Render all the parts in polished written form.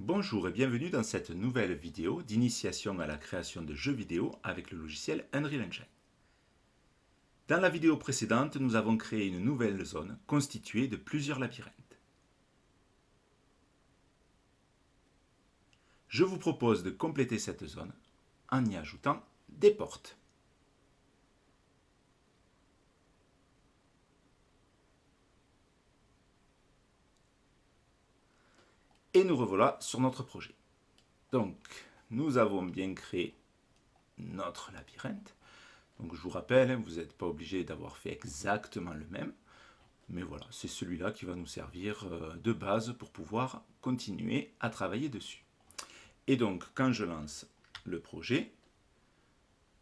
Bonjour et bienvenue dans cette nouvelle vidéo d'initiation à la création de jeux vidéo avec le logiciel Unreal Engine. Dans la vidéo précédente, nous avons créé une nouvelle zone constituée de plusieurs labyrinthes. Je vous propose de compléter cette zone en y ajoutant des portes. Et nous revoilà sur notre projet. Donc, nous avons bien créé notre labyrinthe. Donc, je vous rappelle, vous n'êtes pas obligé d'avoir fait exactement le même. Mais voilà, c'est celui-là qui va nous servir de base pour pouvoir continuer à travailler dessus. Et donc, quand je lance le projet,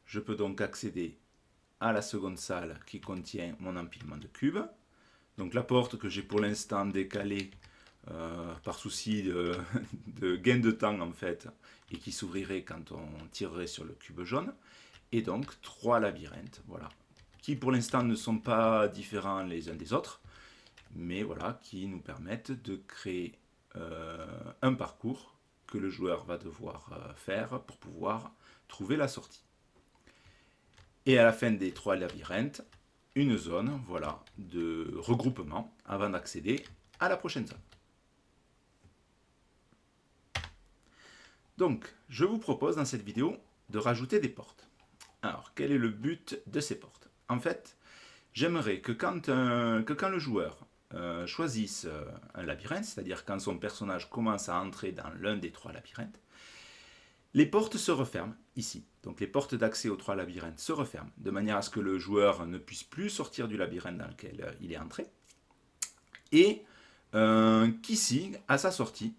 je peux donc accéder à la seconde salle qui contient mon empilement de cubes. Donc la porte que j'ai pour l'instant décalée par souci de gain de temps en fait, et qui s'ouvrirait quand on tirerait sur le cube jaune. Et donc 3 labyrinthes, voilà, qui pour l'instant ne sont pas différents les uns des autres, mais voilà, qui nous permettent de créer un parcours que le joueur va devoir faire pour pouvoir trouver la sortie. Et à la fin des 3 labyrinthes, une zone, voilà, de regroupement avant d'accéder à la prochaine zone. Donc, je vous propose dans cette vidéo de rajouter des portes. Alors, quel est le but de ces portes? En fait, j'aimerais que quand le joueur choisisse un labyrinthe, c'est-à-dire quand son personnage commence à entrer dans l'un des 3 labyrinthes, les portes se referment ici. Donc les portes d'accès aux 3 labyrinthes se referment, de manière à ce que le joueur ne puisse plus sortir du labyrinthe dans lequel il est entré. Et qu'ici, à sa sortie,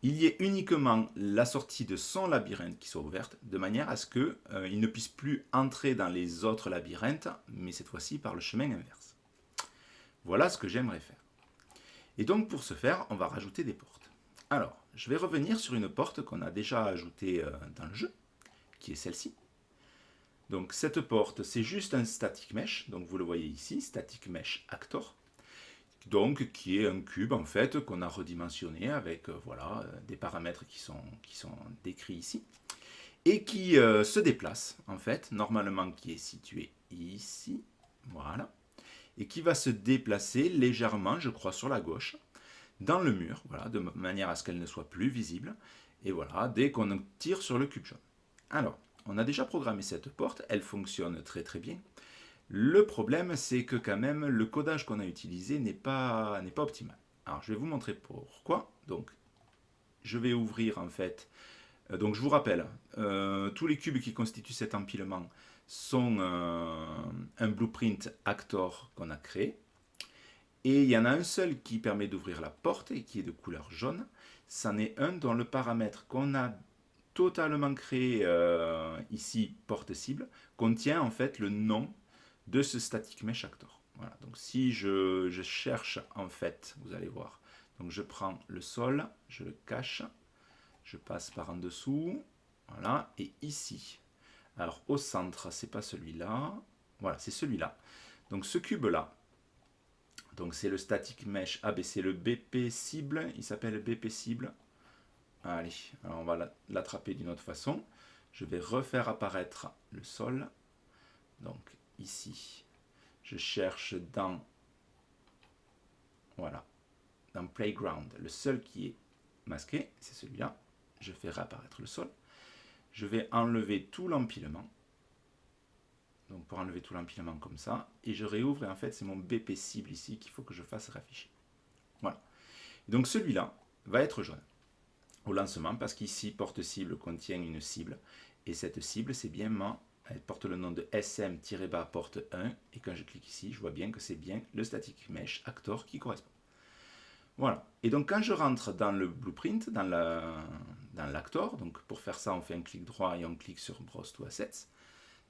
il y ait uniquement la sortie de son labyrinthe qui soit ouverte, de manière à ce qu'il ne puisse plus entrer dans les autres labyrinthes, mais cette fois-ci par le chemin inverse. Voilà ce que j'aimerais faire. Et donc pour ce faire, on va rajouter des portes. Alors, je vais revenir sur une porte qu'on a déjà ajoutée dans le jeu, qui est celle-ci. Donc cette porte, c'est juste un static mesh, donc vous le voyez ici, static mesh actor, donc qui est un cube en fait qu'on a redimensionné avec voilà, des paramètres qui sont décrits ici, et qui se déplace en fait, normalement qui est situé ici, voilà, et qui va se déplacer légèrement, je crois, sur la gauche, dans le mur, voilà, de manière à ce qu'elle ne soit plus visible, et voilà, dès qu'on tire sur le cube jaune. Alors, on a déjà programmé cette porte, elle fonctionne très très bien. Le problème, c'est que quand même, le codage qu'on a utilisé n'est pas optimal. Alors, je vais vous montrer pourquoi. Donc, je vais ouvrir en fait. Donc, je vous rappelle, tous les cubes qui constituent cet empilement sont un blueprint actor qu'on a créé. Et il y en a un seul qui permet d'ouvrir la porte et qui est de couleur jaune. C'en est un dont le paramètre qu'on a totalement créé ici, porte cible, contient en fait le nom de ce static mesh actor. Voilà, donc si je cherche en fait, vous allez voir, donc je prends le sol, je le cache, je passe par en dessous, voilà, et ici, alors au centre, c'est pas celui-là, voilà, c'est celui-là. Donc ce cube-là, donc c'est le static mesh, ah ben c'est le BP cible, il s'appelle BP cible. Allez, alors on va l'attraper d'une autre façon. Je vais refaire apparaître le sol. Donc ici, je cherche dans, voilà, dans Playground, le seul qui est masqué, c'est celui-là. Je fais réapparaître le sol. Je vais enlever tout l'empilement. Donc pour enlever tout l'empilement comme ça, et je réouvre, et en fait c'est mon BP cible ici qu'il faut que je fasse réafficher. Voilà. Et donc celui-là va être jaune au lancement, parce qu'ici porte cible contient une cible, et cette cible c'est bien elle porte le nom de SM-porte 1, et quand je clique ici, je vois bien que c'est bien le static mesh actor qui correspond. Voilà. Et donc quand je rentre dans le blueprint, dans l'actor, donc pour faire ça on fait un clic droit et on clique sur Browse to Assets,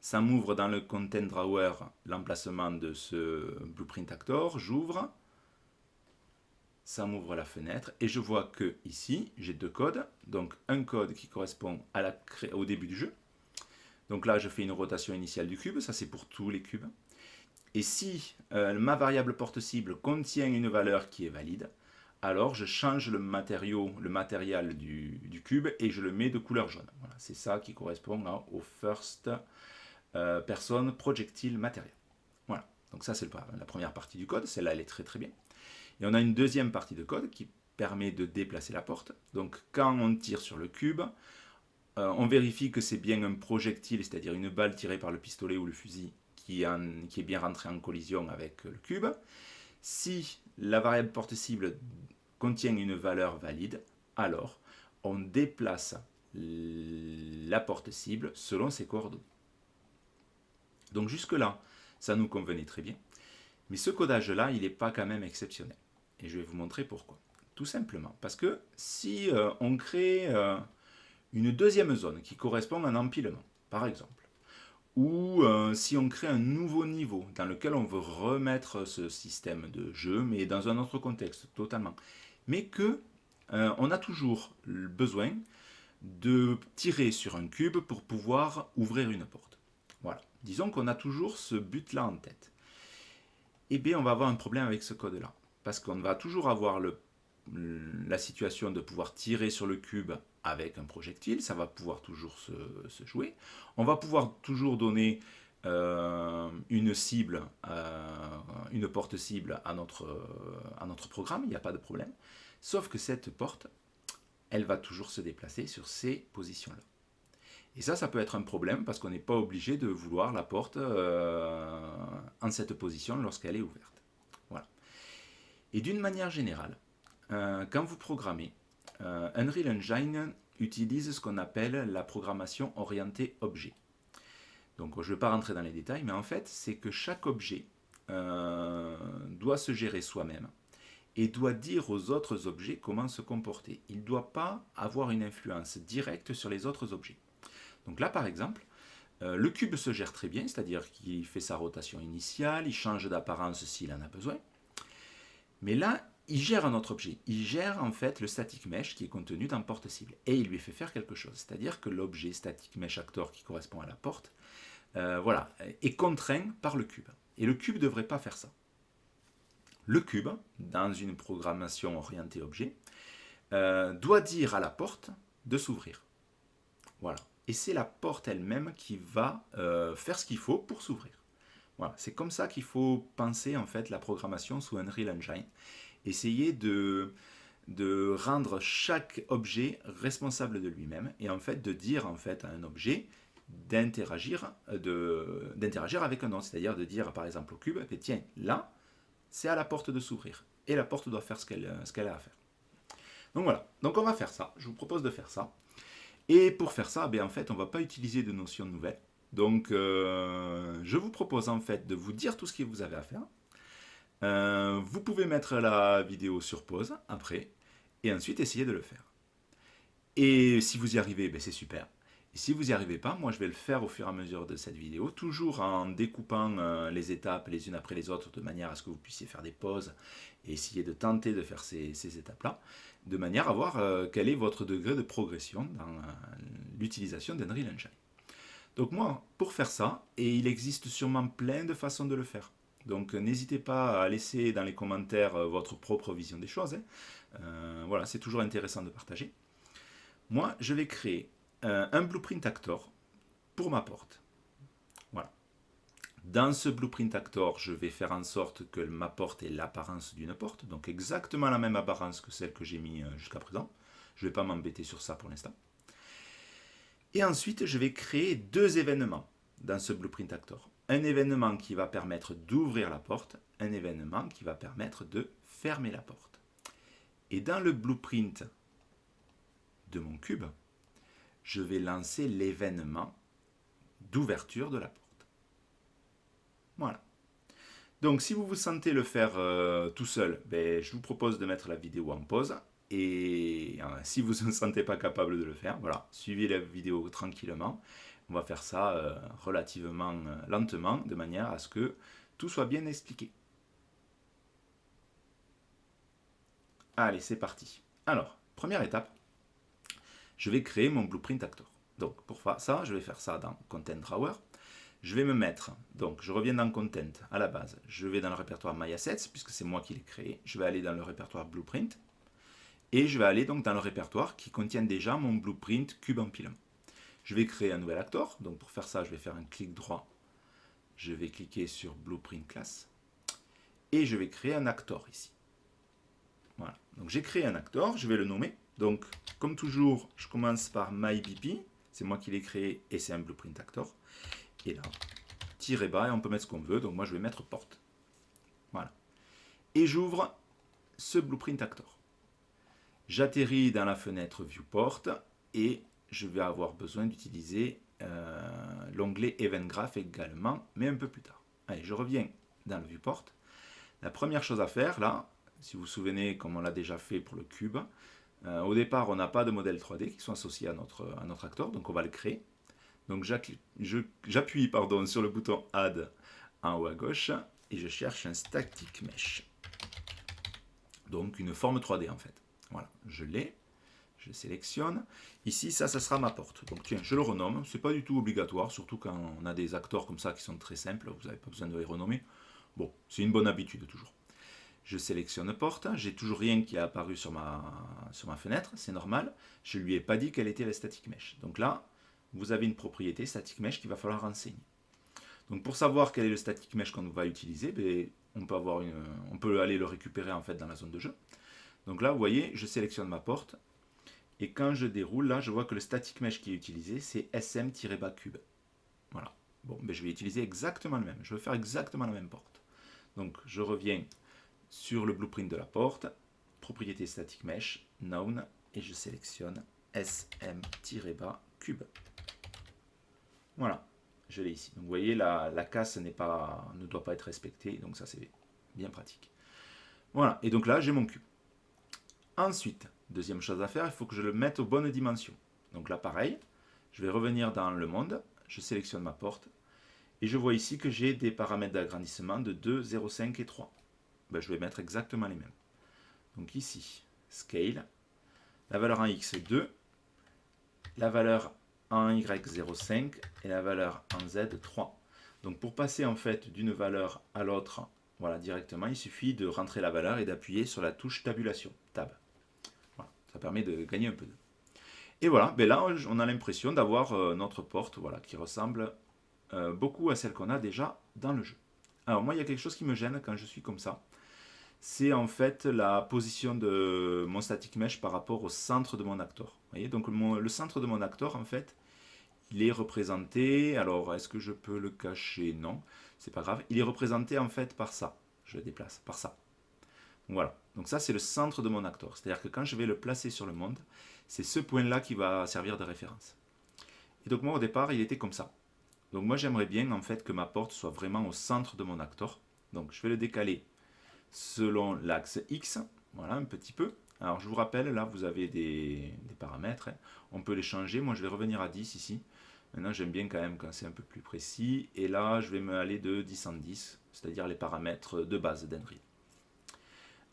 ça m'ouvre dans le Content Drawer l'emplacement de ce blueprint actor, j'ouvre, ça m'ouvre la fenêtre et je vois que ici j'ai 2 codes, donc un code qui correspond au début du jeu, donc là je fais une rotation initiale du cube, ça c'est pour tous les cubes, et si ma variable porte cible contient une valeur qui est valide, alors je change le matériel du cube et je le mets de couleur jaune. Voilà, c'est ça qui correspond au first person projectile material. Voilà, donc ça c'est la première partie du code, celle-là elle est très très bien. Et on a une deuxième partie de code qui permet de déplacer la porte. Donc quand on tire sur le cube, on vérifie que c'est bien un projectile, c'est-à-dire une balle tirée par le pistolet ou le fusil qui est bien rentrée en collision avec le cube. Si la variable porte cible contient une valeur valide, alors on déplace la porte cible selon ses coordonnées. Donc jusque-là, ça nous convenait très bien. Mais ce codage-là, il n'est pas quand même exceptionnel. Et je vais vous montrer pourquoi. Tout simplement parce que si on crée une deuxième zone qui correspond à un empilement, par exemple, ou si on crée un nouveau niveau dans lequel on veut remettre ce système de jeu, mais dans un autre contexte totalement, mais que on a toujours besoin de tirer sur un cube pour pouvoir ouvrir une porte. Voilà. Disons qu'on a toujours ce but-là en tête. Eh bien, on va avoir un problème avec ce code-là. Parce qu'on va toujours avoir la situation de pouvoir tirer sur le cube avec un projectile. Ça va pouvoir toujours se jouer. On va pouvoir toujours donner une cible, une porte cible à notre programme. Il n'y a pas de problème. Sauf que cette porte, elle va toujours se déplacer sur ces positions-là. Et ça peut être un problème parce qu'on n'est pas obligé de vouloir la porte en cette position lorsqu'elle est ouverte. Voilà. Et d'une manière générale, quand vous programmez, Unreal Engine utilise ce qu'on appelle la programmation orientée objet. Donc je ne vais pas rentrer dans les détails, mais en fait, c'est que chaque objet doit se gérer soi-même et doit dire aux autres objets comment se comporter. Il ne doit pas avoir une influence directe sur les autres objets. Donc là, par exemple, le cube se gère très bien, c'est-à-dire qu'il fait sa rotation initiale, il change d'apparence s'il en a besoin. Mais là, il gère un autre objet. Il gère en fait le static mesh qui est contenu dans porte cible. Et il lui fait faire quelque chose. C'est-à-dire que l'objet static mesh actor qui correspond à la porte voilà, est contraint par le cube. Et le cube ne devrait pas faire ça. Le cube, dans une programmation orientée objet, doit dire à la porte de s'ouvrir. Voilà. Et c'est la porte elle-même qui va faire ce qu'il faut pour s'ouvrir. Voilà. C'est comme ça qu'il faut penser en fait la programmation sous Unreal Engine. Essayer de rendre chaque objet responsable de lui-même et en fait de dire en fait à un objet d'interagir avec un autre. C'est-à-dire de dire par exemple au cube, tiens, là, c'est à la porte de s'ouvrir. Et la porte doit faire ce qu'elle a à faire. Donc voilà. Donc on va faire ça. Je vous propose de faire ça. Et pour faire ça, en fait, on ne va pas utiliser de notions nouvelles. Donc, je vous propose en fait de vous dire tout ce que vous avez à faire. Vous pouvez mettre la vidéo sur pause après et ensuite essayer de le faire. Et si vous y arrivez, c'est super. Et si vous n'y arrivez pas, moi je vais le faire au fur et à mesure de cette vidéo, toujours en découpant les étapes les unes après les autres de manière à ce que vous puissiez faire des pauses et essayer de tenter de faire ces étapes-là, de manière à voir quel est votre degré de progression dans l'utilisation d'Unreal Engine. Donc moi, pour faire ça, et il existe sûrement plein de façons de le faire. Donc n'hésitez pas à laisser dans les commentaires votre propre vision des choses. Voilà, c'est toujours intéressant de partager. Moi, je vais créer un blueprint actor pour ma porte. Voilà. Dans ce blueprint actor, je vais faire en sorte que ma porte ait l'apparence d'une porte, donc exactement la même apparence que celle que j'ai mis jusqu'à présent. Je ne vais pas m'embêter sur ça pour l'instant. Et ensuite, je vais créer deux événements dans ce blueprint actor. Un événement qui va permettre d'ouvrir la porte, un événement qui va permettre de fermer la porte. Et dans le blueprint de mon cube, je vais lancer l'événement d'ouverture de la porte. Voilà. Donc si vous vous sentez le faire tout seul, je vous propose de mettre la vidéo en pause. Et si vous ne vous sentez pas capable de le faire, voilà, suivez la vidéo tranquillement. On va faire ça relativement lentement, de manière à ce que tout soit bien expliqué. Allez, c'est parti. Alors, première étape, je vais créer mon blueprint actor. Donc pour ça, je vais faire ça dans Content Drawer. Je vais me mettre, donc je reviens dans Content à la base. Je vais dans le répertoire My Assets, puisque c'est moi qui l'ai créé. Je vais aller dans le répertoire Blueprint. Et je vais aller donc dans le répertoire qui contient déjà mon blueprint cube empilement. Je vais créer un nouvel actor. Donc pour faire ça, je vais faire un clic droit. Je vais cliquer sur Blueprint Class. Et je vais créer un actor ici. Voilà. Donc j'ai créé un actor, je vais le nommer. Donc comme toujours, je commence par MyBP. C'est moi qui l'ai créé et c'est un Blueprint Actor. Et là, tiret bas et on peut mettre ce qu'on veut. Donc moi je vais mettre porte. Voilà. Et j'ouvre ce Blueprint Actor. J'atterris dans la fenêtre Viewport et je vais avoir besoin d'utiliser l'onglet Event Graph également, mais un peu plus tard. Allez, je reviens dans le Viewport. La première chose à faire là, si vous vous souvenez comme on l'a déjà fait pour le cube, au départ on n'a pas de modèle 3D qui sont associés à notre acteur, donc on va le créer. Donc j'appuie sur le bouton Add en haut à gauche et je cherche un Static Mesh. Donc une forme 3D en fait. Voilà, je l'ai. Je sélectionne. Ici, ça sera ma porte. Donc tiens, je le renomme. Ce n'est pas du tout obligatoire, surtout quand on a des acteurs comme ça qui sont très simples. Vous n'avez pas besoin de les renommer. Bon, c'est une bonne habitude toujours. Je sélectionne porte. J'ai toujours rien qui est apparu sur ma fenêtre. C'est normal. Je ne lui ai pas dit quelle était la static mesh. Donc là, vous avez une propriété static mesh qu'il va falloir renseigner. Donc pour savoir quel est le static mesh qu'on va utiliser, ben, on peut aller le récupérer en fait dans la zone de jeu. Donc là, vous voyez, je sélectionne ma porte. Et quand je déroule, là, je vois que le static mesh qui est utilisé, c'est SM-cube. Voilà. Bon, ben, je vais utiliser exactement le même. Je vais faire exactement la même porte. Donc, je reviens sur le blueprint de la porte, propriété static mesh, noun, et je sélectionne SM-cube. Voilà, je l'ai ici. Donc, vous voyez, la casse ne doit pas être respectée. Donc, ça, c'est bien pratique. Voilà, et donc là, j'ai mon cube. Ensuite, deuxième chose à faire, il faut que je le mette aux bonnes dimensions. Donc là, pareil, je vais revenir dans le monde, je sélectionne ma porte, et je vois ici que j'ai des paramètres d'agrandissement de 2, 0, 5 et 3. Ben, je vais mettre exactement les mêmes. Donc ici, Scale, la valeur en X 2, la valeur en Y 0,5 et la valeur en Z 3. Donc pour passer en fait d'une valeur à l'autre, voilà, directement, il suffit de rentrer la valeur et d'appuyer sur la touche tabulation, Tab. Ça permet de gagner un peu de. Et voilà, ben là on a l'impression d'avoir notre porte voilà, qui ressemble beaucoup à celle qu'on a déjà dans le jeu. Alors moi il y a quelque chose qui me gêne quand je suis comme ça. C'est en fait la position de mon static mesh par rapport au centre de mon actor. Vous voyez, donc le centre de mon actor en fait, il est représenté, alors est-ce que je peux le cacher? Non, c'est pas grave. Il est représenté en fait par ça. Je le déplace, par ça. Voilà, donc ça c'est le centre de mon actor. C'est-à-dire que quand je vais le placer sur le monde, c'est ce point-là qui va servir de référence. Et donc moi au départ, il était comme ça. Donc moi j'aimerais bien en fait que ma porte soit vraiment au centre de mon actor. Donc je vais le décaler selon l'axe X, voilà un petit peu. Alors je vous rappelle, là vous avez des paramètres, hein. On peut les changer. Moi je vais revenir à 10 ici. Maintenant j'aime bien quand même quand c'est un peu plus précis. Et là je vais me aller de 10 en 10, c'est-à-dire les paramètres de base d'Unreal.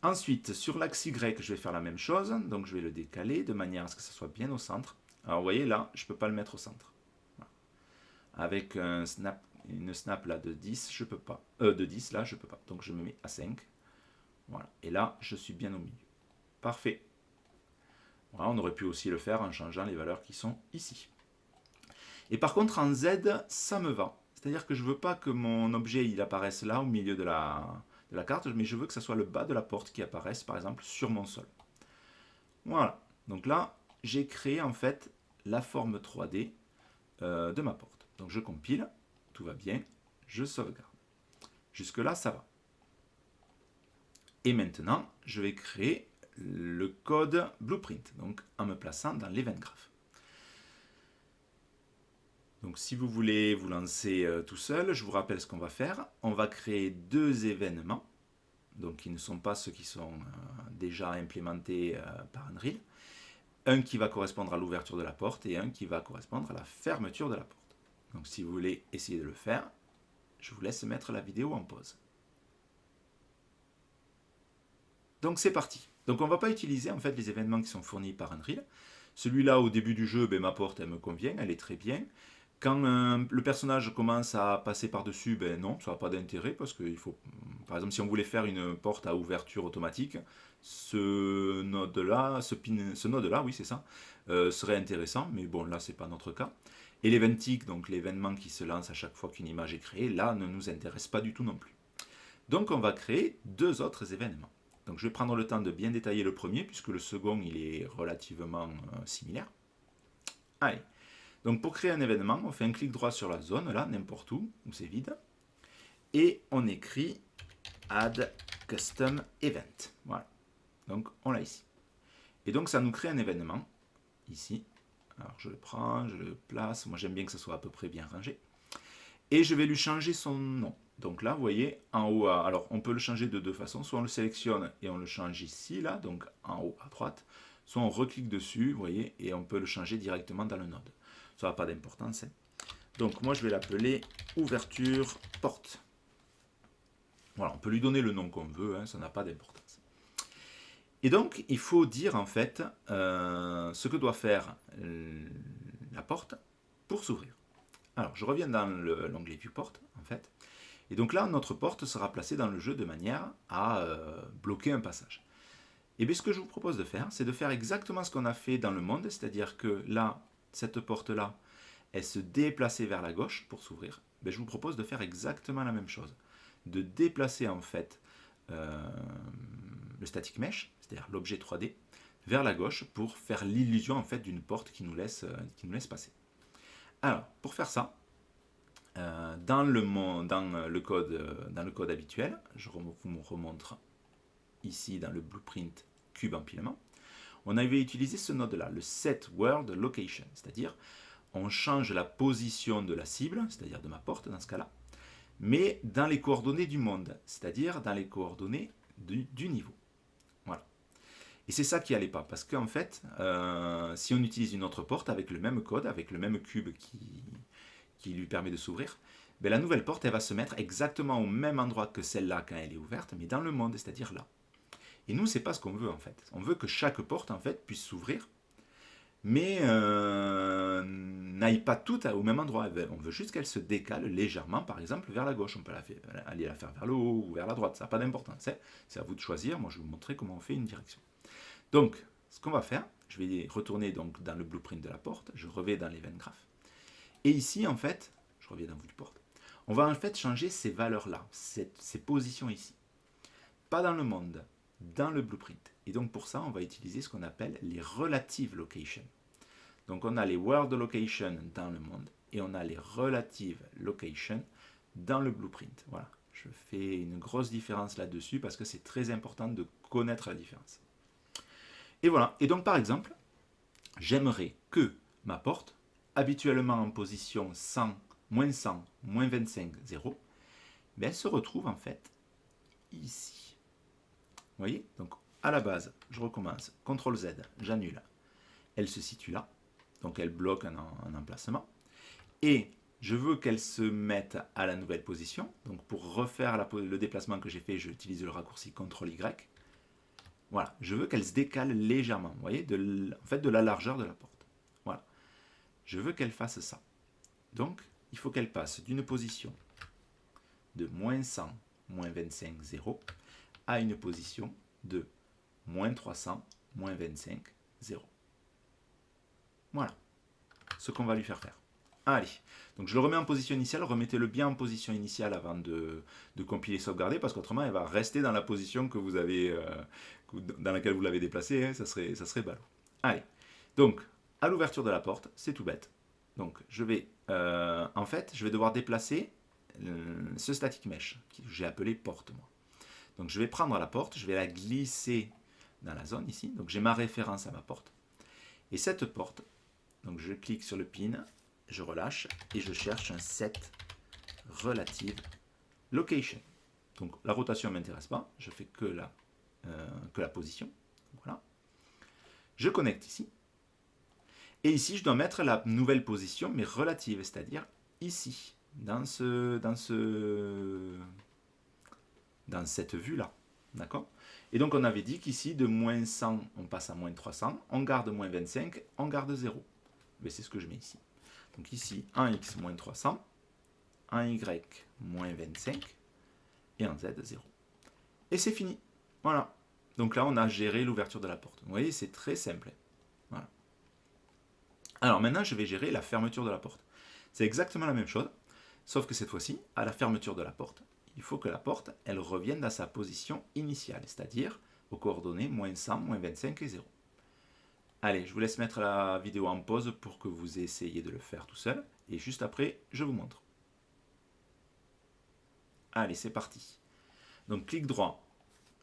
Ensuite, sur l'axe Y, je vais faire la même chose. Donc, je vais le décaler de manière à ce que ça soit bien au centre. Alors, vous voyez, là, je ne peux pas le mettre au centre. Voilà. Avec une snap là de 10, je peux pas. De 10, là, je ne peux pas. Donc, je me mets à 5. Voilà. Et là, je suis bien au milieu. Parfait. Voilà, on aurait pu aussi le faire en changeant les valeurs qui sont ici. Et par contre, en Z, ça me va. C'est-à-dire que je ne veux pas que mon objet il apparaisse là, au milieu de la carte, mais je veux que ce soit le bas de la porte qui apparaisse, par exemple, sur mon sol. Voilà. Donc là, j'ai créé en fait la forme 3D de ma porte. Donc je compile, tout va bien, je sauvegarde. Jusque-là, ça va. Et maintenant, je vais créer le code Blueprint, donc en me plaçant dans l'Event Graph. Donc si vous voulez vous lancer tout seul, je vous rappelle ce qu'on va faire. On va créer deux événements, donc qui ne sont pas ceux qui sont déjà implémentés par Unreal. Un qui va correspondre à l'ouverture de la porte et un qui va correspondre à la fermeture de la porte. Donc si vous voulez essayer de le faire, je vous laisse mettre la vidéo en pause. Donc c'est parti. Donc on ne va pas utiliser en fait les événements qui sont fournis par Unreal. Celui-là au début du jeu, ben, ma porte elle me convient, elle est très bien. Quand le personnage commence à passer par-dessus, ben non, ça n'a pas d'intérêt parce qu'il faut, par exemple, si on voulait faire une porte à ouverture automatique, ce node-là, ce node-là, oui c'est ça, serait intéressant, mais bon là c'est pas notre cas. Et l'éventic, donc l'événement qui se lance à chaque fois qu'une image est créée, là ne nous intéresse pas du tout non plus. Donc on va créer deux autres événements. Donc je vais prendre le temps de bien détailler le premier puisque le second il est relativement similaire. Allez. Donc pour créer un événement, on fait un clic droit sur la zone, là, n'importe où c'est vide, et on écrit Add Custom Event. Voilà. Donc on l'a ici. Et donc ça nous crée un événement, ici. Alors je le prends, je le place, moi j'aime bien que ça soit à peu près bien rangé. Et je vais lui changer son nom. Donc là, vous voyez, en haut, alors on peut le changer de deux façons. Soit on le sélectionne et on le change ici, là, donc en haut à droite. Soit on reclique dessus, vous voyez, et on peut le changer directement dans le node. Ça n'a pas d'importance. Donc moi je vais l'appeler ouverture porte. Voilà, on peut lui donner le nom qu'on veut, ça n'a pas d'importance. Et donc il faut dire en fait ce que doit faire la porte pour s'ouvrir. Alors je reviens dans l'onglet viewport en fait. Et donc là notre porte sera placée dans le jeu de manière à bloquer un passage. Et bien ce que je vous propose de faire, c'est de faire exactement ce qu'on a fait dans le monde, c'est-à-dire que là, cette porte-là, elle se déplaçait vers la gauche pour s'ouvrir. Ben, je vous propose de faire exactement la même chose. De déplacer en fait le static mesh, c'est-à-dire l'objet 3D, vers la gauche pour faire l'illusion en fait d'une porte qui nous laisse passer. Alors, pour faire ça, dans le code habituel, je vous remontre ici dans le blueprint cube empilement, on avait utilisé ce node-là, le set world location, c'est-à-dire on change la position de la cible, c'est-à-dire de ma porte dans ce cas-là, mais dans les coordonnées du monde, c'est-à-dire dans les coordonnées du niveau. Voilà. Et c'est ça qui n'allait pas, parce qu'en fait, si on utilise une autre porte avec le même code, avec le même cube qui lui permet de s'ouvrir, ben la nouvelle porte, elle va se mettre exactement au même endroit que celle-là quand elle est ouverte, mais dans le monde, c'est-à-dire là. Et nous, c'est pas ce qu'on veut en fait. On veut que chaque porte en fait puisse s'ouvrir, mais n'aille pas toutes au même endroit. On veut juste qu'elle se décale légèrement, par exemple, vers la gauche. On peut aller la faire vers le haut ou vers la droite. Ça n'a pas d'importance. C'est à vous de choisir. Moi, je vais vous montrer comment on fait une direction. Donc, ce qu'on va faire, je vais retourner donc dans le blueprint de la porte. Je reviens dans l'event graph. Et ici, en fait, je reviens dans viewport. On va en fait changer ces valeurs-là, ces positions ici. Pas dans le monde, dans le blueprint. Et donc pour ça, on va utiliser ce qu'on appelle les relative locations. Donc on a les world location dans le monde et on a les relative location dans le blueprint. Voilà, je fais une grosse différence là-dessus parce que c'est très important de connaître la différence. Et voilà, et donc par exemple, j'aimerais que ma porte, habituellement en position 100, moins 100, moins 25, 0, ben, elle se retrouve en fait ici. Vous voyez? Donc à la base, je recommence, CTRL Z, j'annule. Elle se situe là, donc elle bloque un emplacement. Et je veux qu'elle se mette à la nouvelle position. Donc pour refaire le déplacement que j'ai fait, j'utilise le raccourci CTRL Y. Voilà, je veux qu'elle se décale légèrement, vous voyez, en fait de la largeur de la porte. Voilà, je veux qu'elle fasse ça. Donc il faut qu'elle passe d'une position de moins 100, moins 25, 0, à une position de moins 300, moins 25, 0. Voilà ce qu'on va lui faire faire. Allez, donc je le remets en position initiale, remettez-le bien en position initiale avant de compiler et sauvegarder, parce qu'autrement elle va rester dans la position que vous avez, dans laquelle vous l'avez déplacé, hein, ça serait ballot. Allez, donc à l'ouverture de la porte, c'est tout bête. Donc je vais, en fait, je vais devoir déplacer ce static mesh, que j'ai appelé porte moi. Donc je vais prendre la porte, je vais la glisser dans la zone ici, donc j'ai ma référence à ma porte. Et cette porte, donc je clique sur le pin, je relâche et je cherche un set relative location. Donc la rotation ne m'intéresse pas, je fais que la position. Voilà. Je connecte ici. Et ici, je dois mettre la nouvelle position, mais relative, c'est-à-dire ici, dans cette vue-là. D'accord? Et donc on avait dit qu'ici, de moins 100, on passe à moins 300, on garde moins 25, on garde 0. Mais c'est ce que je mets ici. Donc ici, en x moins 300, en y moins 25, et en z 0. Et c'est fini. Voilà. Donc là, on a géré l'ouverture de la porte. Vous voyez, c'est très simple. Voilà. Alors maintenant, je vais gérer la fermeture de la porte. C'est exactement la même chose, sauf que cette fois-ci, à la fermeture de la porte, il faut que la porte, elle revienne à sa position initiale, c'est-à-dire aux coordonnées moins 100, moins 25 et 0. Allez, je vous laisse mettre la vidéo en pause pour que vous essayiez de le faire tout seul, et juste après, je vous montre. Allez, c'est parti. Donc, clic droit,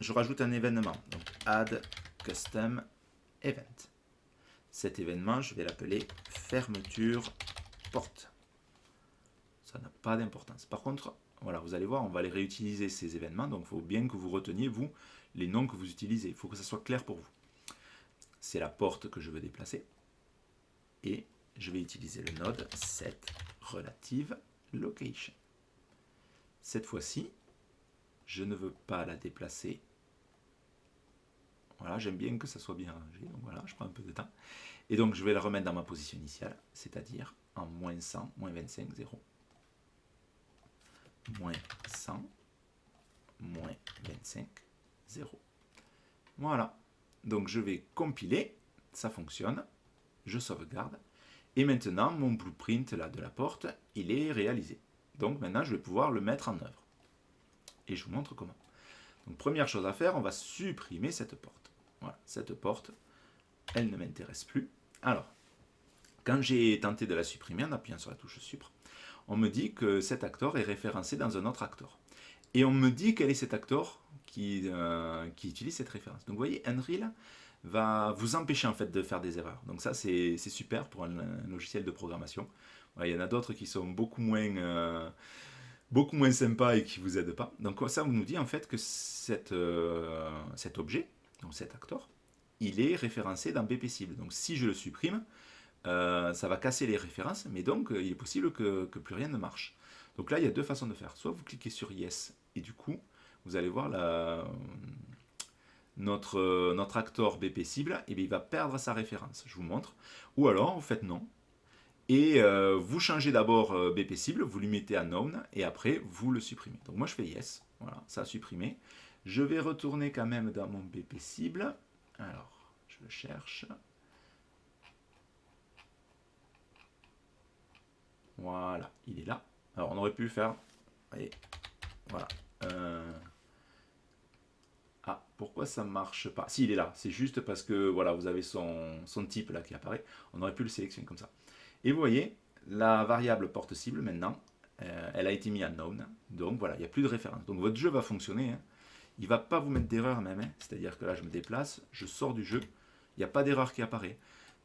je rajoute un événement, donc Add Custom Event. Cet événement, je vais l'appeler fermeture porte. Ça n'a pas d'importance. Par contre, voilà, vous allez voir, on va les réutiliser ces événements, donc il faut bien que vous reteniez, vous, les noms que vous utilisez. Il faut que ça soit clair pour vous. C'est la porte que je veux déplacer. Et je vais utiliser le node setRelativeLocation. Cette fois-ci, je ne veux pas la déplacer. Voilà, j'aime bien que ça soit bien rangé. Donc voilà, je prends un peu de temps. Et donc, je vais la remettre dans ma position initiale, c'est-à-dire en moins 100, moins 25, 0. Moins 100, moins 25, 0. Voilà. Donc, je vais compiler. Ça fonctionne. Je sauvegarde. Et maintenant, mon blueprint là, de la porte, il est réalisé. Donc, maintenant, je vais pouvoir le mettre en œuvre. Et je vous montre comment. Donc, première chose à faire, on va supprimer cette porte. Voilà, cette porte, elle ne m'intéresse plus. Alors, quand j'ai tenté de la supprimer en appuyant sur la touche Supr, on me dit que cet acteur est référencé dans un autre acteur. Et on me dit quel est cet acteur qui utilise cette référence. Donc, vous voyez, Unreal va vous empêcher en fait de faire des erreurs. Donc ça, c'est super pour un logiciel de programmation. Ouais, il y en a d'autres qui sont beaucoup moins sympas et qui ne vous aident pas. Donc ça, on nous dit en fait que cet objet, donc cet acteur, il est référencé dans BP cible. Donc si je le supprime, ça va casser les références, mais donc il est possible que plus rien ne marche. Donc là, il y a deux façons de faire. Soit vous cliquez sur Yes, et du coup, vous allez voir notre acteur BP cible, et bien, il va perdre sa référence. Je vous montre. Ou alors, vous faites non. Et vous changez d'abord BP cible, vous lui mettez à Known, et après, vous le supprimez. Donc moi, je fais Yes. Voilà, ça a supprimé. Je vais retourner quand même dans mon BP cible. Alors, je le cherche. Voilà, il est là. Alors, on aurait pu faire... Allez, voilà. Ah, pourquoi ça ne marche pas? Si, il est là. C'est juste parce que voilà, vous avez son type là qui apparaît. On aurait pu le sélectionner comme ça. Et vous voyez, la variable porte cible maintenant, elle a été mise à Known. Donc voilà, il n'y a plus de référence. Donc votre jeu va fonctionner. Hein. Il ne va pas vous mettre d'erreur même. Hein. C'est-à-dire que là, je me déplace, je sors du jeu. Il n'y a pas d'erreur qui apparaît.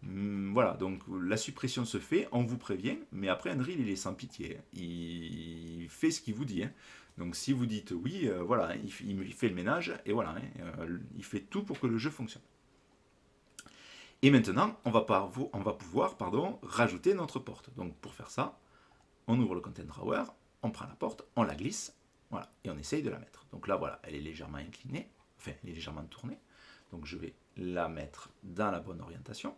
Voilà, donc la suppression se fait, on vous prévient, mais après Unreal, il est sans pitié. Hein. Il fait ce qu'il vous dit. Hein. Donc si vous dites oui, voilà, il fait le ménage, et voilà, hein, il fait tout pour que le jeu fonctionne. Et maintenant, on va pouvoir rajouter notre porte. Donc pour faire ça, on ouvre le Content Drawer, on prend la porte, on la glisse, voilà, et on essaye de la mettre. Donc là, voilà, elle est légèrement inclinée, enfin, elle est légèrement tournée. Donc je vais la mettre dans la bonne orientation.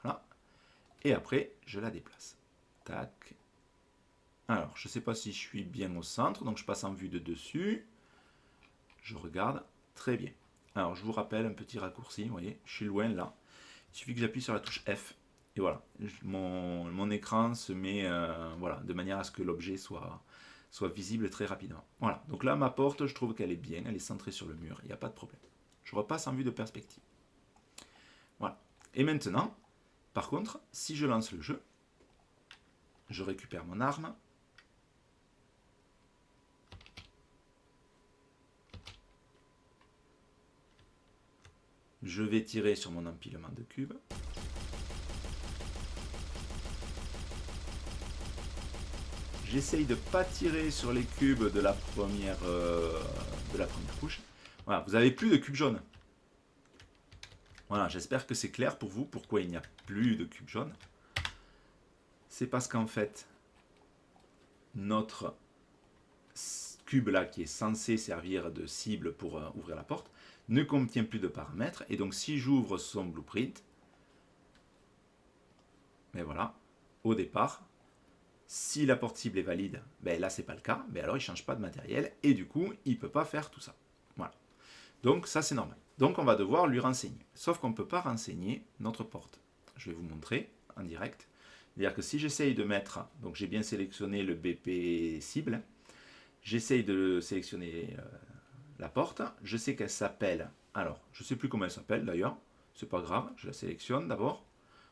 Voilà. Et après, je la déplace. Tac. Alors, je ne sais pas si je suis bien au centre, donc je passe en vue de dessus. Je regarde. Très bien. Alors, je vous rappelle un petit raccourci, vous voyez, je suis loin là. Il suffit que j'appuie sur la touche F. Et voilà, mon écran se met voilà, de manière à ce que l'objet soit visible très rapidement. Voilà, donc là, ma porte, je trouve qu'elle est bien, elle est centrée sur le mur, il n'y a pas de problème. Je repasse en vue de perspective. Voilà. Et maintenant, par contre, si je lance le jeu, je récupère mon arme. Je vais tirer sur mon empilement de cubes. J'essaye de ne pas tirer sur les cubes de la première couche. Voilà, vous n'avez plus de cubes jaunes. Voilà, j'espère que c'est clair pour vous pourquoi il n'y a plus de cubes jaunes. C'est parce qu'en fait, notre cube là qui est censé servir de cible pour ouvrir la porte ne contient plus de paramètres. Et donc si j'ouvre son blueprint, mais voilà, au départ. Si la porte cible est valide, ben là c'est pas le cas, ben alors il ne change pas de matériel et du coup il ne peut pas faire tout ça. Voilà. Donc ça c'est normal. Donc on va devoir lui renseigner. Sauf qu'on ne peut pas renseigner notre porte. Je vais vous montrer en direct. C'est-à-dire que si j'essaye de mettre, donc j'ai bien sélectionné le BP cible, j'essaye de sélectionner la porte, je sais qu'elle s'appelle, alors je ne sais plus comment elle s'appelle d'ailleurs, c'est pas grave, je la sélectionne d'abord.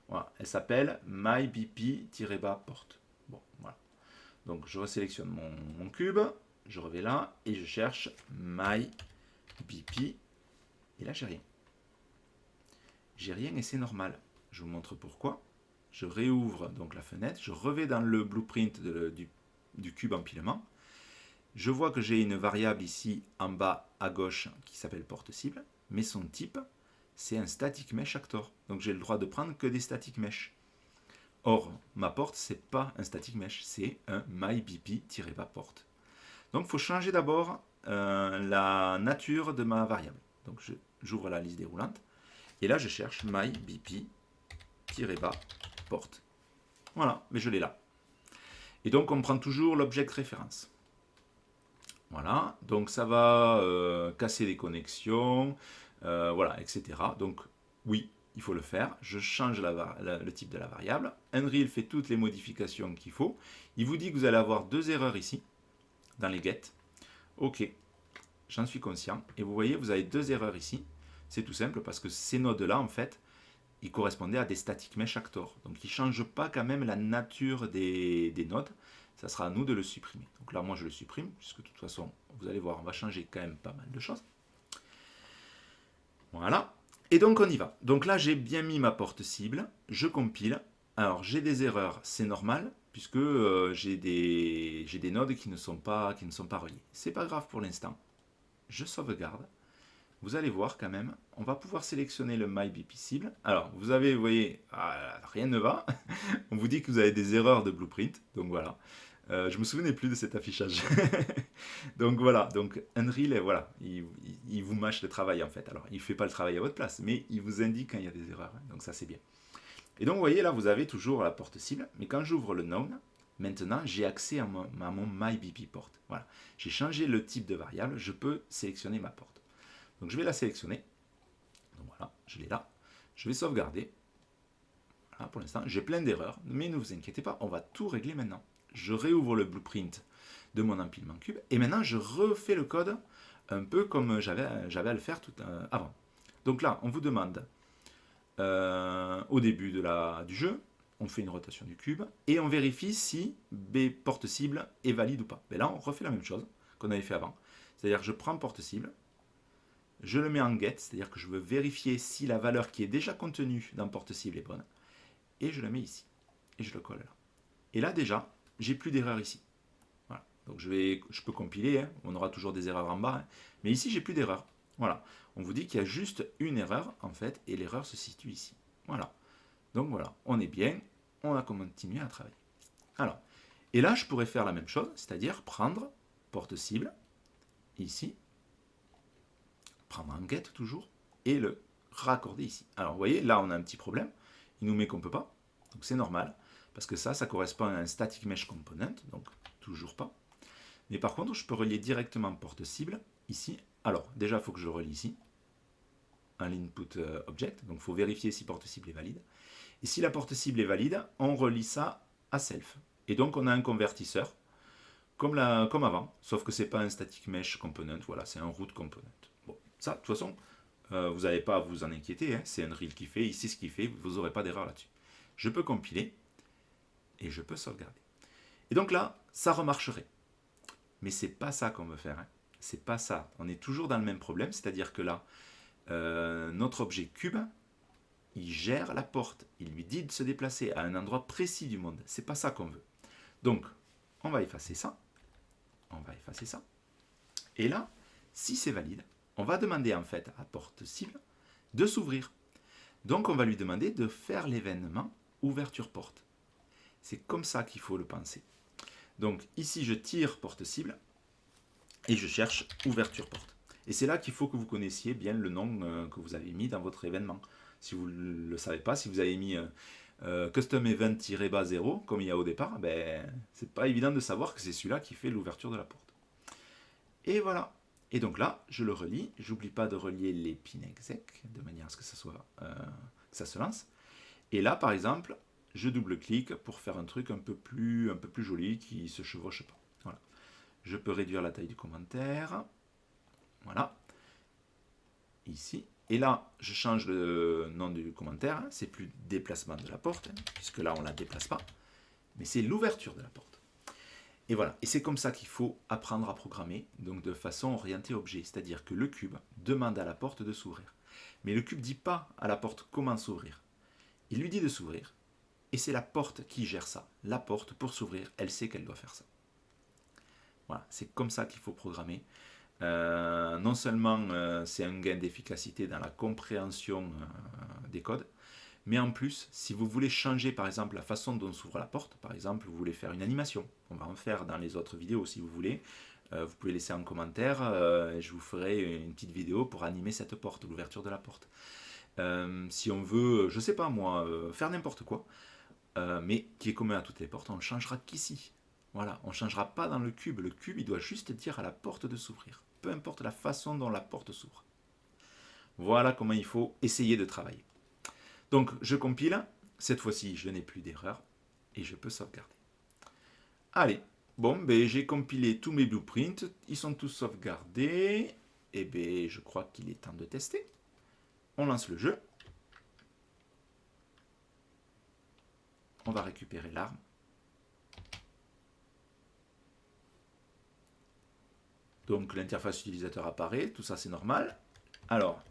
Voilà, elle s'appelle mybp-porte. Bon, voilà. Donc je resélectionne mon cube, je reviens là et je cherche mybp. Et là j'ai rien. J'ai rien et c'est normal. Je vous montre pourquoi. Je réouvre donc la fenêtre, je reviens dans le blueprint du cube empilement. Je vois que j'ai une variable ici en bas à gauche qui s'appelle porte cible, mais son type c'est un static mesh actor. Donc j'ai le droit de prendre que des static mesh. Or, ma porte, c'est pas un static mesh, c'est un mybp-porte. Donc il faut changer d'abord la nature de ma variable. Donc j'ouvre la liste déroulante et là je cherche mybp-porte. Voilà, mais je l'ai là. Et donc on prend toujours l'object référence. Voilà, donc ça va casser des connexions, voilà, etc. Donc oui, il faut le faire. Je change le type de la variable. Unreal fait toutes les modifications qu'il faut. Il vous dit que vous allez avoir 2 erreurs ici, dans les get. Ok, j'en suis conscient. Et vous voyez, vous avez 2 erreurs ici. C'est tout simple parce que ces nodes-là, en fait, ils correspondaient à des static mesh actors. Donc ils ne changent pas quand même la nature des nodes. Ça sera à nous de le supprimer. Donc là, moi, je le supprime, puisque de toute façon, vous allez voir, on va changer quand même pas mal de choses. Voilà. Et donc, on y va. Donc là, j'ai bien mis ma porte cible. Je compile. Alors, j'ai des erreurs, c'est normal, puisque j'ai des nodes qui ne sont pas reliés. C'est pas grave pour l'instant. Je sauvegarde. Vous allez voir quand même, on va pouvoir sélectionner le mybp cible. Alors, vous voyez, rien ne va. On vous dit que vous avez des erreurs de blueprint. Donc voilà. Je me souvenais plus de cet affichage. Donc voilà, donc Unreal, voilà, il vous mâche le travail en fait. Alors, il ne fait pas le travail à votre place, mais il vous indique quand il y a des erreurs. Donc ça, c'est bien. Et donc, vous voyez, là, vous avez toujours la porte cible. Mais quand j'ouvre le known, maintenant, j'ai accès à mon mybp porte. Voilà. J'ai changé le type de variable. Je peux sélectionner ma porte. Donc, je vais la sélectionner. Donc voilà, je l'ai là. Je vais sauvegarder. Voilà, pour l'instant, j'ai plein d'erreurs. Mais ne vous inquiétez pas, on va tout régler maintenant. Je réouvre le blueprint de mon empilement cube. Et maintenant, je refais le code un peu comme j'avais à le faire tout avant. Donc là, on vous demande, au début du jeu, on fait une rotation du cube et on vérifie si B porte cible est valide ou pas. Et là, on refait la même chose qu'on avait fait avant. C'est-à-dire que je prends porte cible, je le mets en get, c'est-à-dire que je veux vérifier si la valeur qui est déjà contenue dans porte cible est bonne. Et je le mets ici. Et je le colle là. Et là, déjà, j'ai plus d'erreur ici. Voilà. Donc je peux compiler, hein. On aura toujours des erreurs en bas, hein. Mais ici j'ai plus d'erreur. Voilà. On vous dit qu'il y a juste une erreur en fait, et l'erreur se situe ici. Voilà. Donc voilà, on est bien, on va continuer à travailler. Alors, et là je pourrais faire la même chose, c'est-à-dire prendre porte cible, ici, prendre un get toujours, et le raccorder ici. Alors vous voyez, là on a un petit problème, il nous met qu'on ne peut pas, donc c'est normal. Parce que ça correspond à un static mesh component, donc toujours pas. Mais par contre, je peux relier directement porte cible ici. Alors, déjà, il faut que je relie ici un input object. Donc, il faut vérifier si porte cible est valide. Et si la porte cible est valide, on relie ça à self. Et donc, on a un convertisseur comme avant, sauf que ce n'est pas un static mesh component. Voilà, c'est un root component. Bon, ça, de toute façon, vous n'avez pas à vous en inquiéter. Hein, c'est Unreal qui fait, ici ce qu'il fait, vous n'aurez pas d'erreur là-dessus. Je peux compiler. Et je peux sauvegarder. Et donc là, ça remarcherait. Mais c'est pas ça qu'on veut faire. Hein. C'est pas ça. On est toujours dans le même problème, c'est-à-dire que là, notre objet cube, il gère la porte. Il lui dit de se déplacer à un endroit précis du monde. C'est pas ça qu'on veut. Donc, on va effacer ça. On va effacer ça. Et là, si c'est valide, on va demander en fait à porte cible de s'ouvrir. Donc, on va lui demander de faire l'événement ouverture porte. C'est comme ça qu'il faut le penser. Donc ici, je tire porte cible et je cherche ouverture porte. Et c'est là qu'il faut que vous connaissiez bien le nom que vous avez mis dans votre événement. Si vous ne le savez pas, si vous avez mis custom event -0 comme il y a au départ, ben, c'est pas évident de savoir que c'est celui-là qui fait l'ouverture de la porte. Et voilà. Et donc là, je le relie. J'oublie pas de relier les pins exec de manière à ce que ça soit, que ça se lance. Et là, par exemple, je double-clique pour faire un truc un peu plus joli qui se chevauche pas. Voilà. Je peux réduire la taille du commentaire. Voilà. Ici. Et là, je change le nom du commentaire. C'est plus déplacement de la porte, puisque là, on ne la déplace pas. Mais c'est l'ouverture de la porte. Et voilà. Et c'est comme ça qu'il faut apprendre à programmer, donc de façon orientée objet. C'est-à-dire que le cube demande à la porte de s'ouvrir. Mais le cube ne dit pas à la porte comment s'ouvrir. Il lui dit de s'ouvrir. Et c'est la porte qui gère ça. La porte, pour s'ouvrir, elle sait qu'elle doit faire ça. Voilà. C'est comme ça qu'il faut programmer. Non seulement c'est un gain d'efficacité dans la compréhension des codes, mais en plus, si vous voulez changer par exemple la façon dont s'ouvre la porte, par exemple vous voulez faire une animation, on va en faire dans les autres vidéos si vous voulez, vous pouvez laisser en commentaire, et je vous ferai une petite vidéo pour animer cette porte, l'ouverture de la porte. Si on veut, je sais pas moi, faire n'importe quoi, mais qui est commun à toutes les portes, on ne changera qu'ici. Voilà, on ne changera pas dans le cube il doit juste dire à la porte de s'ouvrir, peu importe la façon dont la porte s'ouvre. Voilà comment il faut essayer de travailler. Donc je compile, cette fois-ci je n'ai plus d'erreur et je peux sauvegarder. Allez, bon, ben, j'ai compilé tous mes blueprints, ils sont tous sauvegardés, et ben, je crois qu'il est temps de tester. On lance le jeu, on va récupérer l'arme. Donc l'interface utilisateur apparaît, tout ça c'est normal. Alors,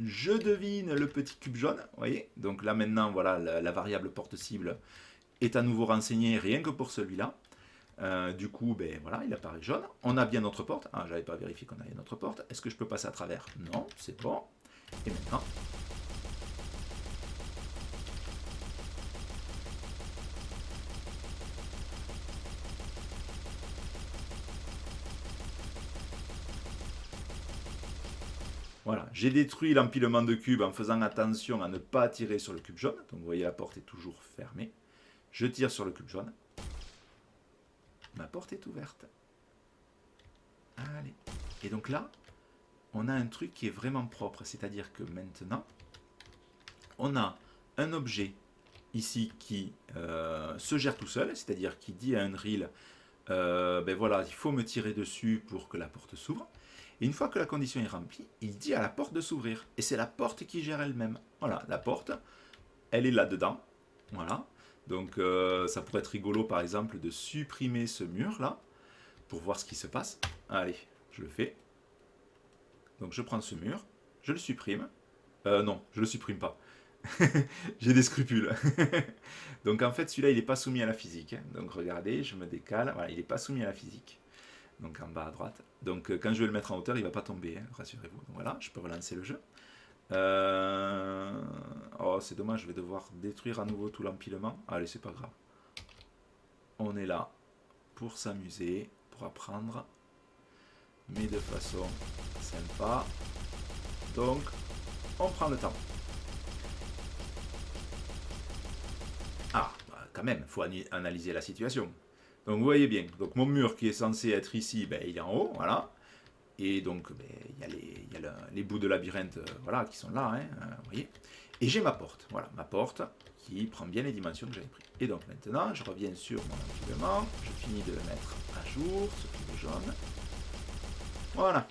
je devine le petit cube jaune, vous voyez. Donc là maintenant, voilà, la variable porte cible est à nouveau renseignée rien que pour celui-là. Du coup, ben voilà, il apparaît jaune. On a bien notre porte. Ah, j'avais pas vérifié qu'on avait notre porte. Est-ce que je peux passer à travers? Non, c'est bon. Et maintenant, voilà, j'ai détruit l'empilement de cubes en faisant attention à ne pas tirer sur le cube jaune. Donc vous voyez, la porte est toujours fermée. Je tire sur le cube jaune. Ma porte est ouverte. Allez. Et donc là, on a un truc qui est vraiment propre. C'est-à-dire que maintenant, on a un objet ici qui se gère tout seul. C'est-à-dire qui dit à Unreal, ben voilà, il faut me tirer dessus pour que la porte s'ouvre. Et une fois que la condition est remplie, il dit à la porte de s'ouvrir. Et c'est la porte qui gère elle-même. Voilà, la porte, elle est là-dedans. Voilà. Donc ça pourrait être rigolo par exemple de supprimer ce mur là pour voir ce qui se passe. Allez, je le fais. Donc je prends ce mur, je le supprime. Non, je le supprime pas. J'ai des scrupules. Donc en fait celui-là il n'est pas soumis à la physique. Donc regardez, je me décale. Voilà, il n'est pas soumis à la physique. Donc en bas à droite. Donc quand je vais le mettre en hauteur, il ne va pas tomber, hein, rassurez-vous. Donc voilà, je peux relancer le jeu. Oh, c'est dommage, je vais devoir détruire à nouveau tout l'empilement. Allez, c'est pas grave. On est là pour s'amuser, pour apprendre, mais de façon sympa. Donc, on prend le temps. Ah, bah, quand même, il faut analyser la situation. Donc, vous voyez bien, donc mon mur qui est censé être ici, ben, il est en haut, voilà. Et donc, ben, il y a les bouts de labyrinthe voilà, qui sont là, hein, vous voyez. Et j'ai ma porte, voilà, ma porte qui prend bien les dimensions que j'avais prises. Et donc maintenant, je reviens sur mon empilement, je finis de le mettre à jour, ce cube jaune. Voilà.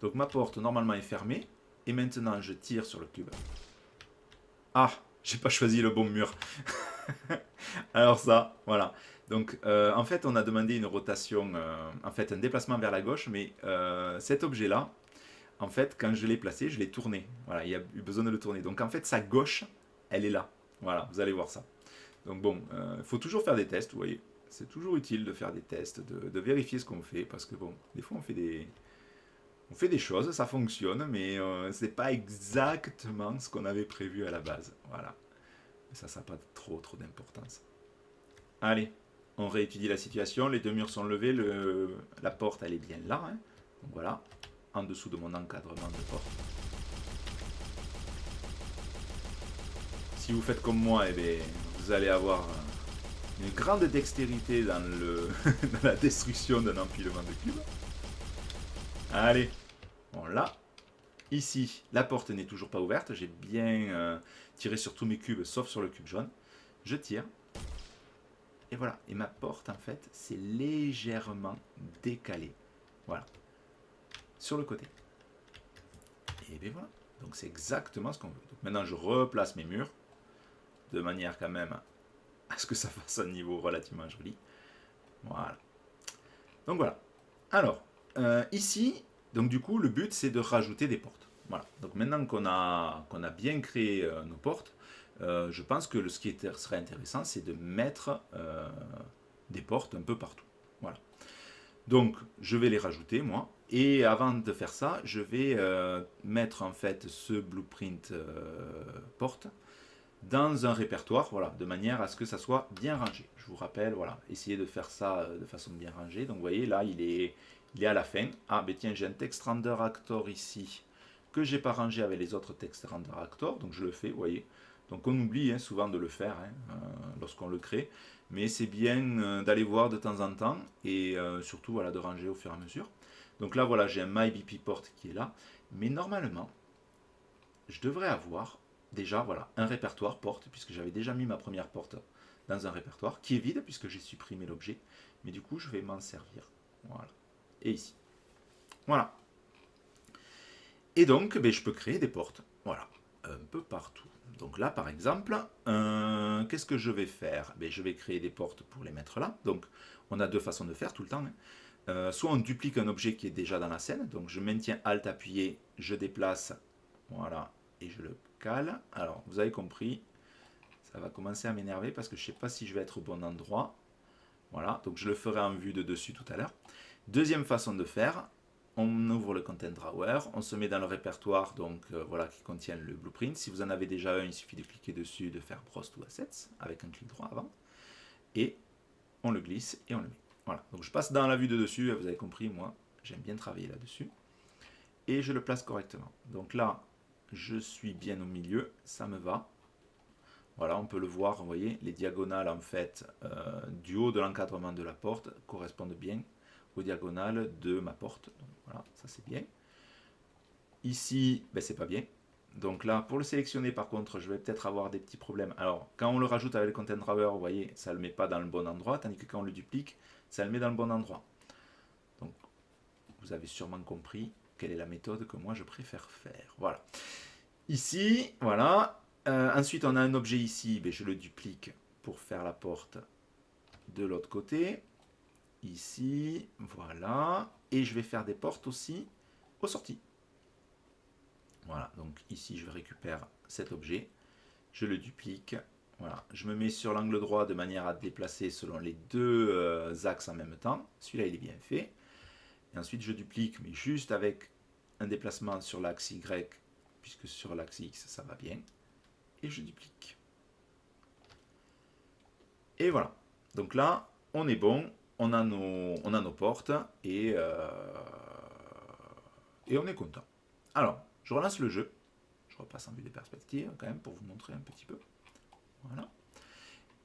Donc ma porte, normalement, est fermée. Et maintenant, je tire sur le cube. Ah, j'ai pas choisi le bon mur. Alors ça, voilà. Donc, en fait, on a demandé une rotation, en fait, un déplacement vers la gauche, mais cet objet-là, en fait, quand je l'ai placé, je l'ai tourné. Voilà, il y a eu besoin de le tourner. Donc, en fait, sa gauche, elle est là. Voilà, vous allez voir ça. Donc, bon, il faut toujours faire des tests, vous voyez. C'est toujours utile de faire des tests, de vérifier ce qu'on fait, parce que, bon, des fois, on fait des choses, ça fonctionne, mais ce n'est pas exactement ce qu'on avait prévu à la base. Voilà. Ça n'a pas trop d'importance. Allez, on réétudie la situation. Les deux murs sont levés. La porte, elle est bien là. Hein. Donc voilà, en dessous de mon encadrement de porte. Si vous faites comme moi, eh bien, vous allez avoir une grande dextérité dans, dans la destruction d'un empilement de cubes. Allez, bon là, ici, la porte n'est toujours pas ouverte. J'ai bien tiré sur tous mes cubes, sauf sur le cube jaune. Je tire. Et voilà. Et ma porte, en fait, c'est légèrement décalée. Voilà. Sur le côté. Et bien voilà. Donc c'est exactement ce qu'on veut. Donc maintenant, je replace mes murs. De manière quand même à ce que ça fasse un niveau relativement joli. Voilà. Donc voilà. Alors, ici, donc du coup, le but, c'est de rajouter des portes. Voilà. Donc maintenant qu'on a bien créé nos portes, je pense que ce qui serait intéressant, c'est de mettre des portes un peu partout. Voilà. Donc, je vais les rajouter, moi. Et avant de faire ça, je vais mettre en fait ce blueprint porte dans un répertoire, voilà, de manière à ce que ça soit bien rangé. Je vous rappelle, voilà, essayez de faire ça de façon bien rangée. Donc, vous voyez, là, il est à la fin. Ah, ben tiens, j'ai un text render actor ici que j'ai pas rangé avec les autres text render actor, donc je le fais, vous voyez. Donc, on oublie souvent de le faire lorsqu'on le crée, mais c'est bien d'aller voir de temps en temps et surtout, voilà, de ranger au fur et à mesure. Donc là, voilà, j'ai un MyBP port qui est là, mais normalement, je devrais avoir déjà voilà, un répertoire porte, puisque j'avais déjà mis ma première porte dans un répertoire, qui est vide, puisque j'ai supprimé l'objet. Mais du coup, je vais m'en servir. Voilà. Et ici. Voilà. Et donc, ben, je peux créer des portes. Voilà. Un peu partout. Donc là, par exemple, qu'est-ce que je vais faire? Ben, je vais créer des portes pour les mettre là. Donc, on a deux façons de faire tout le temps. Soit on duplique un objet qui est déjà dans la scène. Donc, je maintiens Alt appuyé, je déplace. Voilà. Et je le cale. Alors, vous avez compris, ça va commencer à m'énerver parce que je ne sais pas si je vais être au bon endroit. Voilà, donc je le ferai en vue de dessus tout à l'heure. Deuxième façon de faire, on ouvre le Content Drawer, on se met dans le répertoire donc voilà, qui contient le blueprint. Si vous en avez déjà un, il suffit de cliquer dessus, de faire Browse to Assets avec un clic droit avant. Et on le glisse et on le met. Voilà, donc je passe dans la vue de dessus, vous avez compris, moi j'aime bien travailler là-dessus. Et je le place correctement. Donc là, je suis bien au milieu, ça me va. Voilà, on peut le voir, vous voyez, les diagonales en fait du haut de l'encadrement de la porte correspondent bien aux diagonales de ma porte. Donc voilà, ça c'est bien. Ici, ben, c'est pas bien. Donc là, pour le sélectionner par contre, je vais peut-être avoir des petits problèmes. Alors, quand on le rajoute avec le Content Drawer, vous voyez, ça ne le met pas dans le bon endroit, tandis que quand on le duplique, ça le met dans le bon endroit. Donc, vous avez sûrement compris quelle est la méthode que moi je préfère faire. Voilà. Ici, voilà. Ensuite, on a un objet ici, ben, je le duplique pour faire la porte de l'autre côté. Ici, voilà. Et je vais faire des portes aussi aux sorties. Voilà, donc ici, je récupère cet objet, je le duplique. Voilà, je me mets sur l'angle droit de manière à déplacer selon les deux axes en même temps. Celui-là, il est bien fait. Et ensuite, je duplique, mais juste avec un déplacement sur l'axe Y, puisque sur l'axe X, ça va bien. Et je duplique. Et voilà. Donc là, on est bon. On a nos portes. Et on est content. Alors, je relance le jeu. Je repasse en vue des perspectives, quand même, pour vous montrer un petit peu. Voilà.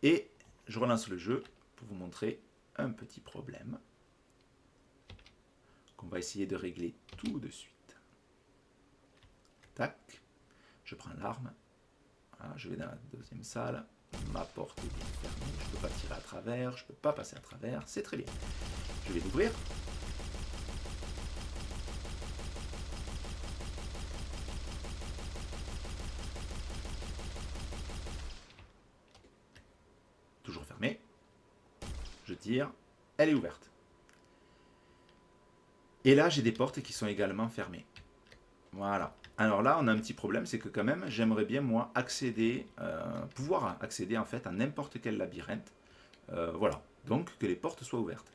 Et je relance le jeu pour vous montrer un petit problème qu'on va essayer de régler tout de suite. Tac. Je prends l'arme. Voilà, je vais dans la deuxième salle. Ma porte est bien fermée. Je ne peux pas tirer à travers. Je ne peux pas passer à travers. C'est très bien. Je vais l'ouvrir. Toujours fermée. Je tire. Elle est ouverte. Et là, j'ai des portes qui sont également fermées. Voilà. Alors là, on a un petit problème, c'est que quand même, j'aimerais bien, moi, accéder, pouvoir accéder en fait à n'importe quel labyrinthe. Voilà. Donc, que les portes soient ouvertes.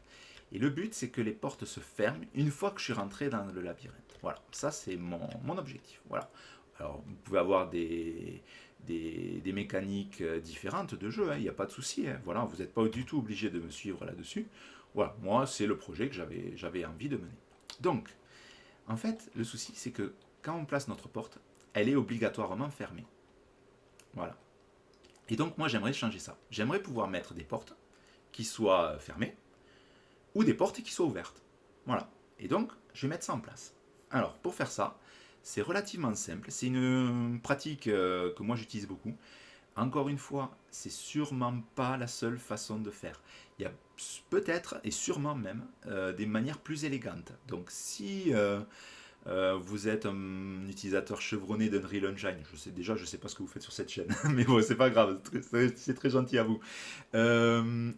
Et le but, c'est que les portes se ferment une fois que je suis rentré dans le labyrinthe. Voilà. Ça, c'est mon objectif. Voilà. Alors, vous pouvez avoir des mécaniques différentes de jeu, hein, il n'y a pas de souci. Hein. Voilà, vous n'êtes pas du tout obligé de me suivre là-dessus. Voilà, moi, c'est le projet que j'avais envie de mener. Donc, en fait, le souci, c'est que quand on place notre porte, elle est obligatoirement fermée. Voilà. Et donc moi j'aimerais changer ça. J'aimerais pouvoir mettre des portes qui soient fermées ou des portes qui soient ouvertes. Voilà. Et donc je vais mettre ça en place. Alors pour faire ça, c'est relativement simple. C'est une pratique que moi j'utilise beaucoup. Encore une fois, c'est sûrement pas la seule façon de faire. Il y a peut-être et sûrement même des manières plus élégantes. Donc si vous êtes un utilisateur chevronné d'Unreal Engine. Je sais pas ce que vous faites sur cette chaîne, mais bon, c'est pas grave, c'est très gentil à vous.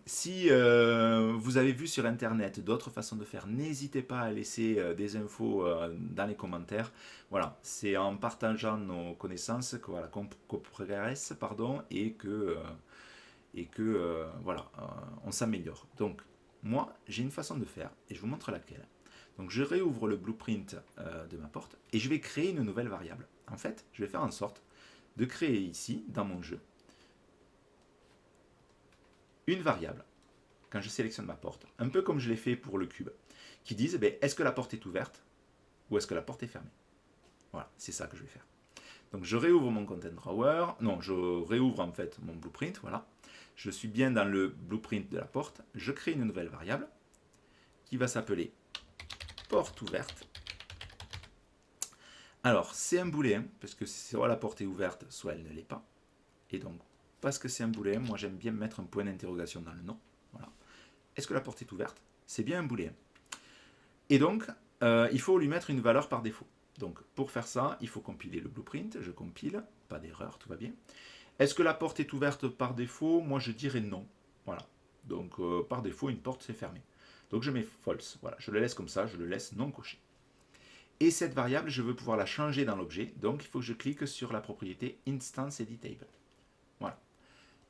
Si vous avez vu sur internet d'autres façons de faire, n'hésitez pas à laisser des infos dans les commentaires. Voilà, c'est en partageant nos connaissances qu'on progresse, pardon, et que voilà, on s'améliore. Donc, moi, j'ai une façon de faire et je vous montre laquelle. Donc je réouvre le blueprint de ma porte et je vais créer une nouvelle variable. En fait, je vais faire en sorte de créer ici, dans mon jeu, une variable, quand je sélectionne ma porte, un peu comme je l'ai fait pour le cube, qui dise est-ce que la porte est ouverte ou est-ce que la porte est fermée. Voilà, c'est ça que je vais faire. Donc je réouvre mon content drawer, non, je réouvre en fait mon blueprint, voilà. Je suis bien dans le blueprint de la porte, je crée une nouvelle variable qui va s'appeler porte ouverte. Alors, c'est un booléen, parce que soit la porte est ouverte, soit elle ne l'est pas. Et donc, parce que c'est un booléen, moi j'aime bien mettre un point d'interrogation dans le nom. Voilà. Est-ce que la porte est ouverte? C'est bien un booléen. Et donc, il faut lui mettre une valeur par défaut. Donc, pour faire ça, il faut compiler le blueprint. Je compile, pas d'erreur, tout va bien. Est-ce que la porte est ouverte par défaut? Moi, je dirais non. Voilà. Donc, par défaut, une porte, c'est fermé. Donc, je mets false. Voilà, je le laisse comme ça, je le laisse non coché. Et cette variable, je veux pouvoir la changer dans l'objet. Donc, il faut que je clique sur la propriété Instance Editable. Voilà.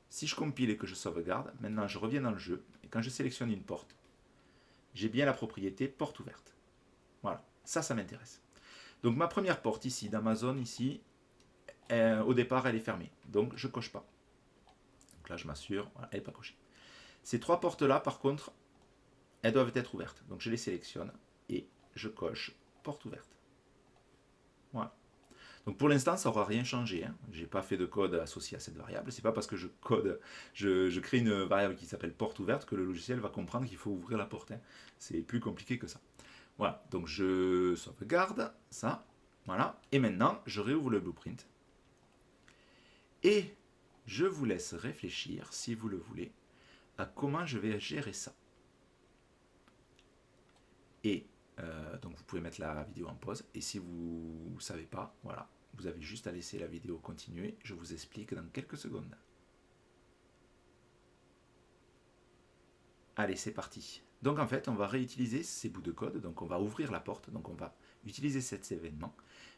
Si je compile et que je sauvegarde, maintenant, je reviens dans le jeu. Et quand je sélectionne une porte, j'ai bien la propriété porte ouverte. Voilà. Ça m'intéresse. Donc, ma première porte ici, dans ma zone ici, au départ, elle est fermée. Donc, je ne coche pas. Donc là, je m'assure, voilà, elle n'est pas cochée. Ces trois portes-là, par contre, elles doivent être ouvertes. Donc, je les sélectionne et je coche porte ouverte. Voilà. Donc pour l'instant, ça n'aura rien changé. Hein. Je n'ai pas fait de code associé à cette variable. C'est pas parce que je crée une variable qui s'appelle porte ouverte que le logiciel va comprendre qu'il faut ouvrir la porte. Hein. C'est plus compliqué que ça. Voilà. Donc je sauvegarde ça. Voilà. Et maintenant, je réouvre le blueprint. Et je vous laisse réfléchir, si vous le voulez, à comment je vais gérer ça. Et donc vous pouvez mettre la vidéo en pause. Et si vous ne savez pas, voilà, vous avez juste à laisser la vidéo continuer. Je vous explique dans quelques secondes. Allez, c'est parti. Donc en fait, on va réutiliser ces bouts de code. Donc on va ouvrir la porte. Donc on va utiliser cet événement.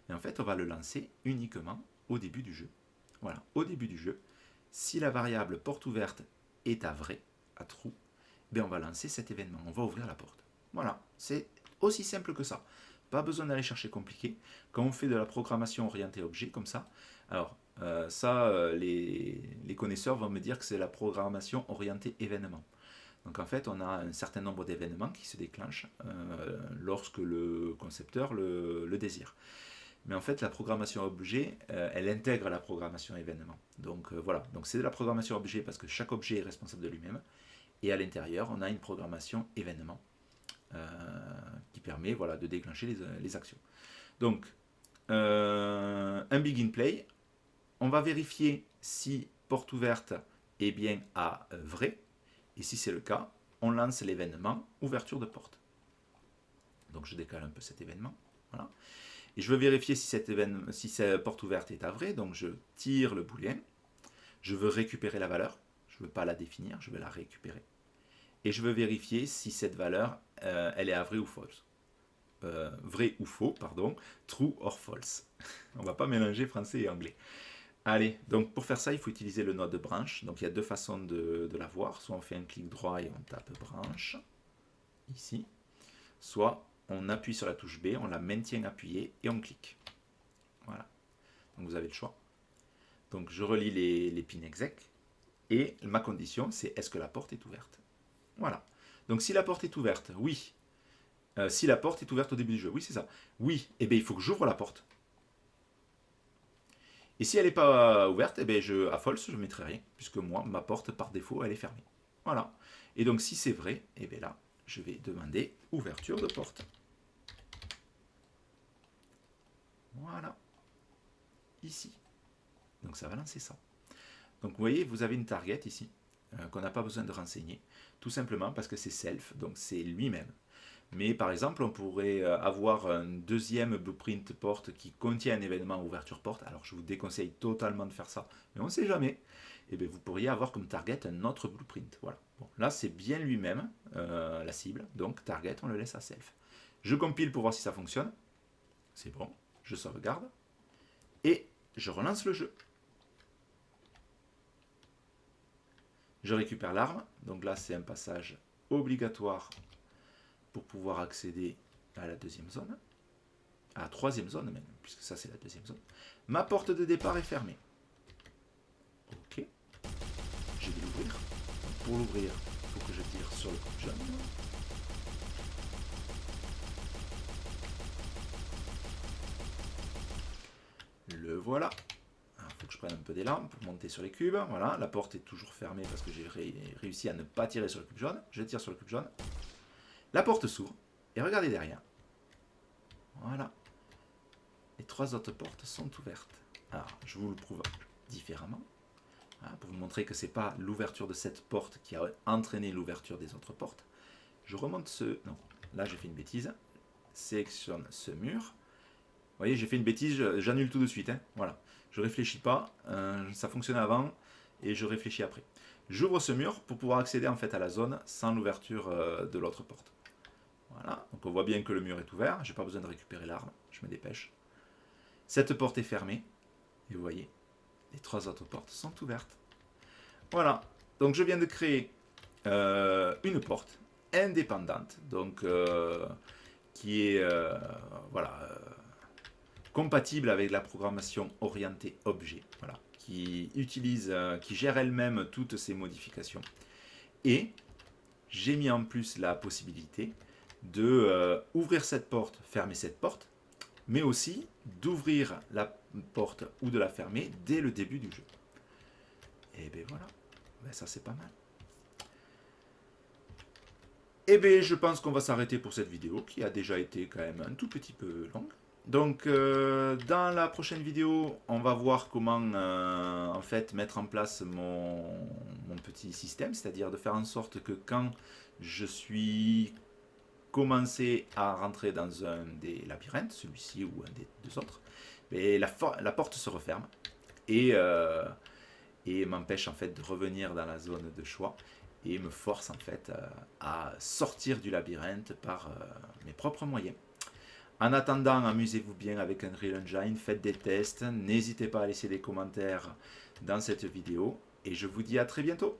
Et en fait, on va le lancer uniquement au début du jeu. Voilà, au début du jeu. Si la variable porte ouverte est à vrai, à true, ben on va lancer cet événement. On va ouvrir la porte. Voilà, c'est aussi simple que ça. Pas besoin d'aller chercher compliqué. Quand on fait de la programmation orientée objet comme ça, alors les connaisseurs vont me dire que c'est la programmation orientée événement. Donc en fait, on a un certain nombre d'événements qui se déclenchent lorsque le concepteur le désire. Mais en fait, la programmation objet, elle intègre la programmation événement. Donc voilà, donc c'est de la programmation objet parce que chaque objet est responsable de lui-même. Et à l'intérieur, on a une programmation événement qui permet voilà, de déclencher les actions. Donc, un begin play, on va vérifier si porte ouverte est bien à vrai. Et si c'est le cas, on lance l'événement ouverture de porte. Donc je décale un peu cet événement. Voilà. Et je veux vérifier si cette porte ouverte est à vrai. Donc je tire le booléen. Je veux récupérer la valeur. Je ne veux pas la définir, je veux la récupérer. Et je veux vérifier si cette valeur, elle est à vrai ou false. Vrai ou faux, pardon. True or false. On ne va pas mélanger français et anglais. Allez, donc pour faire ça, il faut utiliser le node branch. Donc il y a deux façons de la voir. Soit on fait un clic droit et on tape branch, ici. Soit on appuie sur la touche B, on la maintient appuyée et on clique. Voilà. Donc vous avez le choix. Donc je relis les pins exec. Et ma condition, c'est est-ce que la porte est ouverte? Voilà. Donc si la porte est ouverte, oui. Si la porte est ouverte au début du jeu, oui c'est ça. Oui, eh bien il faut que j'ouvre la porte. Et si elle n'est pas ouverte, eh bien à false, je ne mettrai rien, puisque moi, ma porte, par défaut, elle est fermée. Voilà. Et donc, si c'est vrai, eh bien là, je vais demander ouverture de porte. Voilà. Ici. Donc, ça va lancer ça. Donc, vous voyez, vous avez une target ici, qu'on n'a pas besoin de renseigner, tout simplement parce que c'est self, donc c'est lui-même. Mais par exemple, on pourrait avoir un deuxième blueprint porte qui contient un événement ouverture porte. Alors je vous déconseille totalement de faire ça, mais on ne sait jamais. Et bien, vous pourriez avoir comme target un autre blueprint. Voilà. Bon, là, c'est bien lui-même, la cible. Donc target, on le laisse à self. Je compile pour voir si ça fonctionne. C'est bon. Je sauvegarde. Et je relance le jeu. Je récupère l'arme. Donc là, c'est un passage obligatoire pour pouvoir accéder à la deuxième zone, à la troisième zone même, puisque ça c'est la deuxième zone. Ma porte de départ est fermée. Ok, je vais l'ouvrir. Pour l'ouvrir, il faut que je tire sur le coup de jaune. Le voilà. Il faut que je prenne un peu d'élan pour monter sur les cubes. Voilà, la porte est toujours fermée parce que j'ai réussi à ne pas tirer sur le cube jaune. Je tire sur le cube jaune. La porte s'ouvre. Et regardez derrière. Voilà. Les trois autres portes sont ouvertes. Alors, je vous le prouve différemment. Hein, pour vous montrer que ce n'est pas l'ouverture de cette porte qui a entraîné l'ouverture des autres portes. Je remonte ce... Non, là j'ai fait une bêtise. Sélectionne ce mur. Vous voyez, j'ai fait une bêtise, j'annule tout de suite. Hein. Voilà. Je ne réfléchis pas. Ça fonctionnait avant et je réfléchis après. J'ouvre ce mur pour pouvoir accéder en fait à la zone sans l'ouverture de l'autre porte. Voilà. Donc on voit bien que le mur est ouvert. Je n'ai pas besoin de récupérer l'arme. Je me dépêche. Cette porte est fermée. Et vous voyez, les trois autres portes sont ouvertes. Voilà. Donc je viens de créer une porte indépendante. Donc qui est voilà, compatible avec la programmation orientée objet. Voilà. Qui utilise, qui gère elle-même toutes ces modifications. Et j'ai mis en plus la possibilité de ouvrir cette porte, fermer cette porte, mais aussi d'ouvrir la porte ou de la fermer dès le début du jeu. Et bien voilà, ben ça c'est pas mal. Et bien je pense qu'on va s'arrêter pour cette vidéo qui a déjà été quand même un tout petit peu longue. Donc dans la prochaine vidéo, on va voir comment en fait mettre en place mon petit système, c'est-à-dire de faire en sorte que quand je suis commencé à rentrer dans un des labyrinthes, celui-ci ou un des deux autres, mais la porte se referme et m'empêche en fait de revenir dans la zone de choix et me force en fait à sortir du labyrinthe par mes propres moyens. En attendant, amusez-vous bien avec Unreal Engine, faites des tests, n'hésitez pas à laisser des commentaires dans cette vidéo et je vous dis à très bientôt.